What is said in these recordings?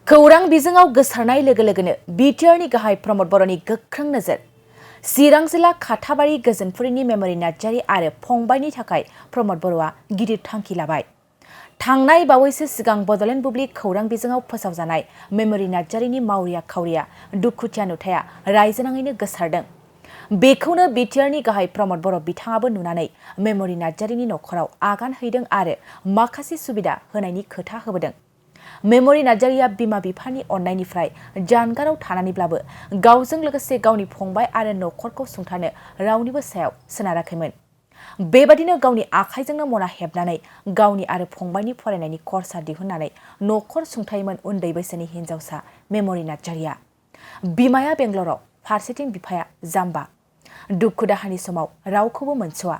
खौरां बिजोङाव गोसारनाय लोगो लोगोनो बिटिआरनि गाहाय प्रमद बर'नि गोख्रों नोजोर। चिरां जिल्ला खाथाबारि गोजोनपुरिनि मेमरि नार्जारी आरो फंबायनि थाखाय प्रमद बर'आ गिदिर थांखि लाबाय। थांनाय बावैसो सिगां बड'लेण्ड बुब्लि खौरां बिजोङाव फोसावजानाय मेमरि नार्जारीनि मावरिया खावरिया दुखुथिया नुथाया रायजोनाङैनो गोसारदों। बेखौनो बिटिआरनि गाहाय प्रमद बर' बिथाङाबो नुनानै मेमरि नार्जारीनि नखराव आगान हैदों आरो माखासे सुबिदा होनायनि खोथा होबोदों। मेमरि नार्जारीया बिमा बिफानि अननायनिफ्राय जानगाराव थानानैब्लाबो गावजों लोगोसे गावनि फंबाय आरो नखरखौ सुंथानो रावनिबो सायाव सोनाराखैमोन। बेबादिनो गावनि आखाइजोंनो मना हेबनानै गावनि आरो फंबायनि फरायनायनि खरसा दिहुननानै नखर सुंथायोमोन उन्दै बैसोनि हिनजावसा मेमरि नार्जारीया। बिमाया बेंगलराव, फारसेथिं बिफाया जाम्बा। दुखु दाहानि समाव रावखौबो मोनस'आ।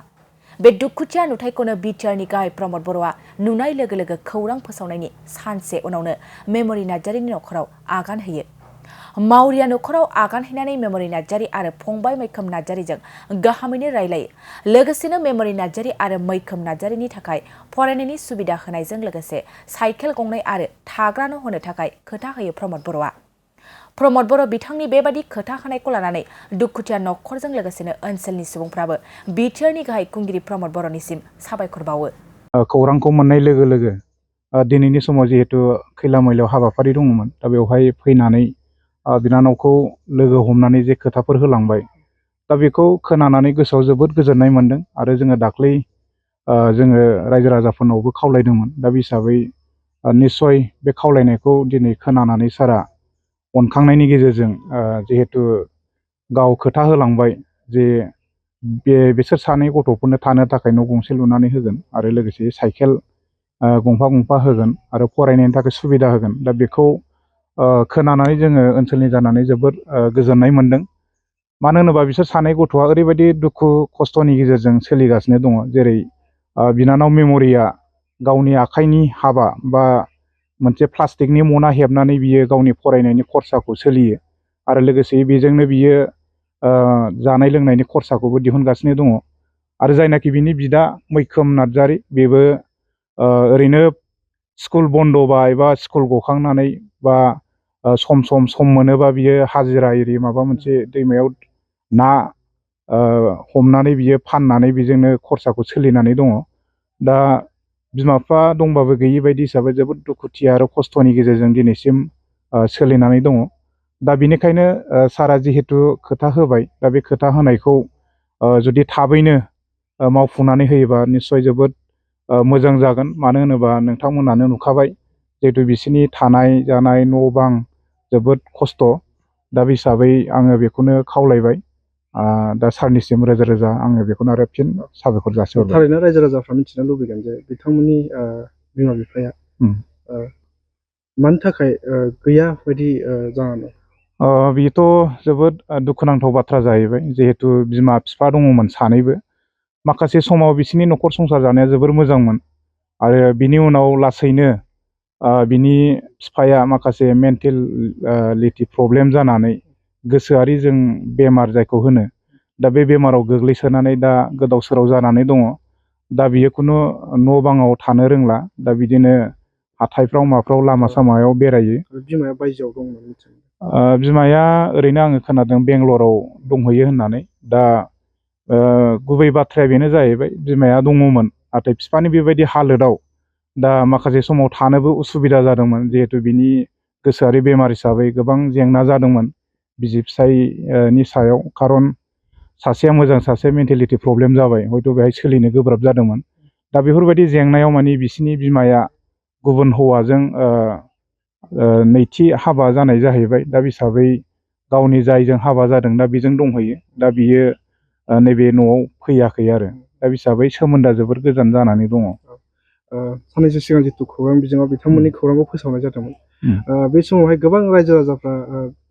बे दुखुथिया नुथायखौनो बिटिआरनि गाहाय प्रमद बर'आ नुनाय लोगो लोगो खौरां फोसावनायनि सानसे उनावनो मेमरि नार्जारीनि नखराव आगान होयो। मावरिया नखराव आगान हैनानै मेमरि नार्जारी आरो फंबाय मैखोम नार्जारीजों गाहामैनो रायलायो। लोगोसेनो मेमरि नार्जारी आरो मैखोम नार्जारीनि थाखाय फरायनायनि सुबिदा होनायजों लोगोसे साइकेल गंनै आरो थाग्रा न' होनो थाखाय खोथा होयो प्रमद बर'आ। प्रमद बर' बिथांनि बेबादि खोथा होनायखौ लानानै दुखुथिया नखरजों लोगोसेनो ओनसोलनि सुबुंफ्राबो बिटिआरनि गाहाय खुंगिरि प्रमद बर'निसिम साबायखर बावो। खौरांखौ मोननाय लोगो लोगो दिनैनि समाव जिहेतु खैला मैलायाव हाबाफारि दङमोन, दा बेवहाय फैनानै बिनानावखौ लोगो हमनानै जे खोथाफोर होलांबाय, दा बेखौ खोनानानै गोसोआव जोबोद गोजोननाय मोन्दों। आरो जोङो दाख्लै जोङो रायजो राजाफोरनावबो खावलायदोंमोन। दा बे हिसाबै निस्सय बे खावलायनायखौ दिनै खोनानानै सारा अनखांनायनि गेजेरजों जिहेतु गाव खोथा होलांबाय जे बिसोर सानै गथ'फोरनो थानो थाखाय न' गंसे लुनानै होगोन आरो लोगोसे साइकेल गंफा गंफा होगोन आरो फरायनायनि थाखाय सुबिदा होगोन। दा बेखौ खोनानानै जोङो ओनसोलनि जानानै जोबोद गोजोननाय मोन्दों। मानो होनोबा बिसोर सानै गथ'आ ओरैबायदि दुखु खस्थ'नि गेजेरजों सोलिगासिनो दङ। जेरै बिनानाव मेमरिया गावनि आखाइनि हाबा बा मोनसे प्लास्टिकनि मना हेबनानै बियो गावनि फरायनायनि खरसाखौ सोलियो आरो लोगोसे बेजोंनो बियो जानाय लोंनायनि खरसाखौबो दिहुनगासिनो दङ। आरो जायनाखि बिनि बिदा मैखोम नार्जारी, बेबो ओरैनो स्कुल बन्द'बा एबा स्कुल गखांनानै बा सम मोनोबा बियो हाजिरा एरि माबा मोनसे दैमायाव ना हमनानै बियो फाननानै बेजोंनो खरसाखौ सोलिनानै दङ। दा बिमा बिफा दंबाबो गैयि बायदि हिसाबै जोबोद दुखुथिया आरो खस्थ'नि गेजेरजों दिनैसिम सोलिनानै दङ। दा बेनिखायनो सारा जिहेतु खोथा होबाय, दा बे खोथा होनायखौ जुदि थाबैनो मावफुंनानै होयोबा निस्सय जोबोद मोजां जागोन। मानो होनोबा नोंथांमोनानो नुखाबाय जिहेतु बिसोरनि थानाय जानाय न' बां जोबोद खस्थ'। दा बे हिसाबै आङो बेखौनो खावलायबाय। दा सारनिसिम रोजा रोजा आङो बेखौनो आरो फिन साबायखर जासिहरबाय। थारैनो रायजो राजाफ्रा मिथिनो लुबैगोन जे बिथांमोननि बिमा बिफाया मानि थाखाय गैया बायदि जानानै। बेथ' जोबोद दुखुनांथाव बाथ्रा जाहैबाय। जिहेतु बिमा बिफा दङमोन सानैबो। माखासे समाव बिसोरनि न'खर संसार जानाया जोबोर मोजांमोन आरो बिनि उनाव लासैनो बिनि बिफाया माखासे मेन्टेलिटि प्रब्लेम जानानै गोसोआरि जों बेमार जायखौ होनो, दा बे बेमाराव गोग्लैसोनानै दा गोदाव सोराव जानानै दङ। दा बियो खुनु न' बाङाव थानो रोंला। दा बिदिनो हाथायफ्राव माफ्राव लामा सामायाव बेरायो। बिमाया बायजोआव दंमोन मिथिनो? बिमाया ओरैनो आङो खोनादों बेंगलराव दंहैयो होननानै। दा गुबै बाथ्राया बेनो जाहैबाय, बिमाया दङमोन नाथाय बिफानि बेबायदि हालोदाव दा माखासे समाव थानोबो उसुबिदा जादोंमोन। जिहेतु बिनि गोसोआरि बेमार हिसाबै गोबां जेंना जादोंमोन बिसि फिसायनि सायाव। खारन सासेया मोजां, सासेया मेन्टेलिटि प्रब्लेम जाबाय, हयथ' बेहाय सोलिनो गोब्राब जादोंमोन। दा बेफोरबायदि जेंनायाव माने बिसिनि बिमाया गुबुन हौवाजों नैथि हाबा जानाय जाहैबाय। दा बे हिसाबै गावनि जायजों हाबा जादों दा बेजों दंहैयो। दा बियो नैबे न'आव फैयाखै आरो। दा बे हिसाबै सोमोन्दोआ जोबोर गोजान जानानै दङ। साननैसो सिगां जितु खौरां बिजोङाव बिथांमोननि खौरांखौ फोसावनाय जादोंमोन, बे समावहाय गोबां रायजो राजाफ्रा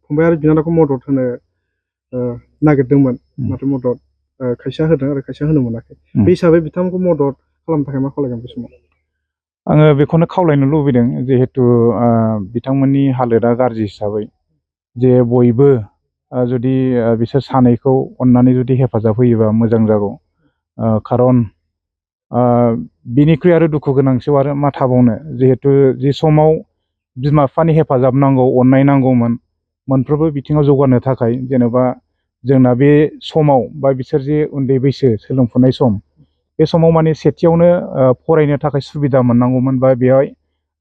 फंबाय आरो बिनानावखौ मदद होनो नागिरदोंमोन, नाथाय मदद खायसेया होदों आरो खायसेया होनो मोनाखै। बे हिसाबै बिथांमोनखौ मदद खालामनो थाखाय मा खालामगोन बे समाव? आङो बेखौनो खावलायनो लुबैदों, जिहेतु बिथांमोननि हालोदा गाज्रि हिसाबै जे बयबो जुदि बिसोर सानैखौ अननानै जुदि हेफाजाब होयोबा मोजां जागौ। खारन बिनिख्रुइ आरो दुखु गोनांसियाव आरो मा थाबावनो, जिहेतु जि समाव बिमा बिफानि हेफाजाब नांगौ, अननाय नांगौमोन मोनफ्रोमबो बिथिङाव जौगानो थाखाय। जेनेबा जोंना बे समाव बा बिसोर जे उन्दै बैसो सोलोंफुनाय सम, बे समाव माने सेथियावनो फरायनो थाखाय सुबिदा मोननांगौमोन बा बेवहाय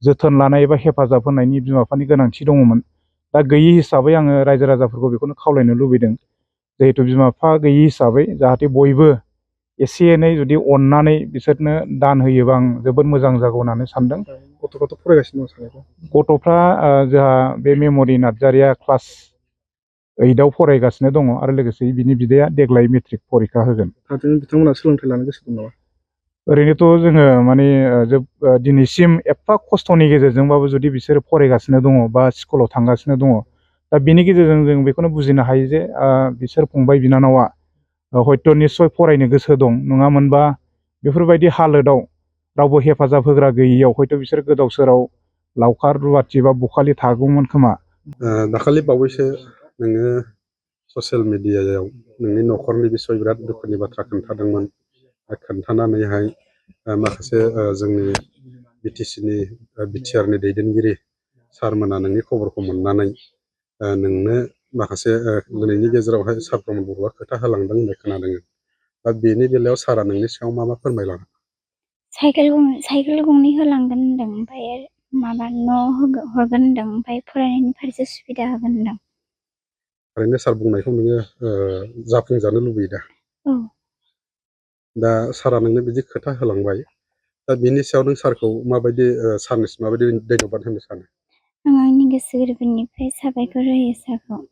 जोथोन लानाय एबा हेफाजाब होनायनि बिमा बिफानि गोनांथि दङमोन। दा गैयि हिसाबै आङो रायजो राजाफोरखौ बेखौनो खावलायनो लुबैदों, जिहेथु बिमा बिफा गैयि हिसाबै जाहाथे बयबो एसे एनै जुदि अननानै बिसोरनो दान होयोबा आं जोबोद मोजां जागौ होननानै सानदों। गथ'फ्राथ' फरायगासिनो दं सानैबो। गथ'फ्रा जोंहा बे मेम'रि नार्जारिया क्लास 8आव फरायगासिनो दङ आरो लोगोसे बिनि बिदाया देग्लाय मेट्रिक परिखा होगोन। थारैनो बिथांमोना सोलोंथाइ लानो गोसो दं नामा? ओरैनोथ' जोङो माने दिनैसिम एफा खस्थ'नि गेजेरजोंबाबो जुदि बिसोरो फरायगासिनो दङ बा स्कुलाव थांगासिनो दङ, दा बेनि गेजेरजों जों बेखौनो बुजिनो हायो जे बिसोर फंबाय बिनानावा हयथ' निस्सय फरायनो गोसो दं। नङामोनबा बेफोरबायदि हालोदाव रावबो हेफाजाब होग्रा गैयियाव हयथ' बिसोर गोदाव सोराव लावखार रुवाथि बा बखालि थागौमोन खोमा। दाखालि बावैसो नोङो ससियेल मिडियायाव नोंनि न'खरनि बिसय बिराद दुखुनि बाथ्रा खोन्थादोंमोन। खोन्थानानैहाय माखासे जोंनि बिटिसिनि बिटिआरनि दैदेनगिरि सारमोना नोंनि खबरखौ मोननानै नोंनो माखासे दिनैनि गेजेरावहाय सार प्रमद बर'आ खोथा होलांदों होननाय खोनादों। दा बेनि बेलायाव सारा नोंनि सायाव मा फोरमायलाङो? साइकेल गंनै होलांगोन होनदों, ओमफ्राय माबा न' हरगोन होनदों, ओमफ्राय फरायनायनि फारसे सुबिदा होगोन होनदों। ओरैनो सार बुंनायखौ नोङो जाफुंजानो लुबैयो दा? औ। दा सारा नोंनो बिदि खोथा होलांबाय, दा बिनि सायाव नों सारखौ माबायदि सारनिसिम माबायदि धन्यबाद होनो सानो? आं आंनि गोसो गोरबोनिफ्राय साबायखर होयो सारखौ।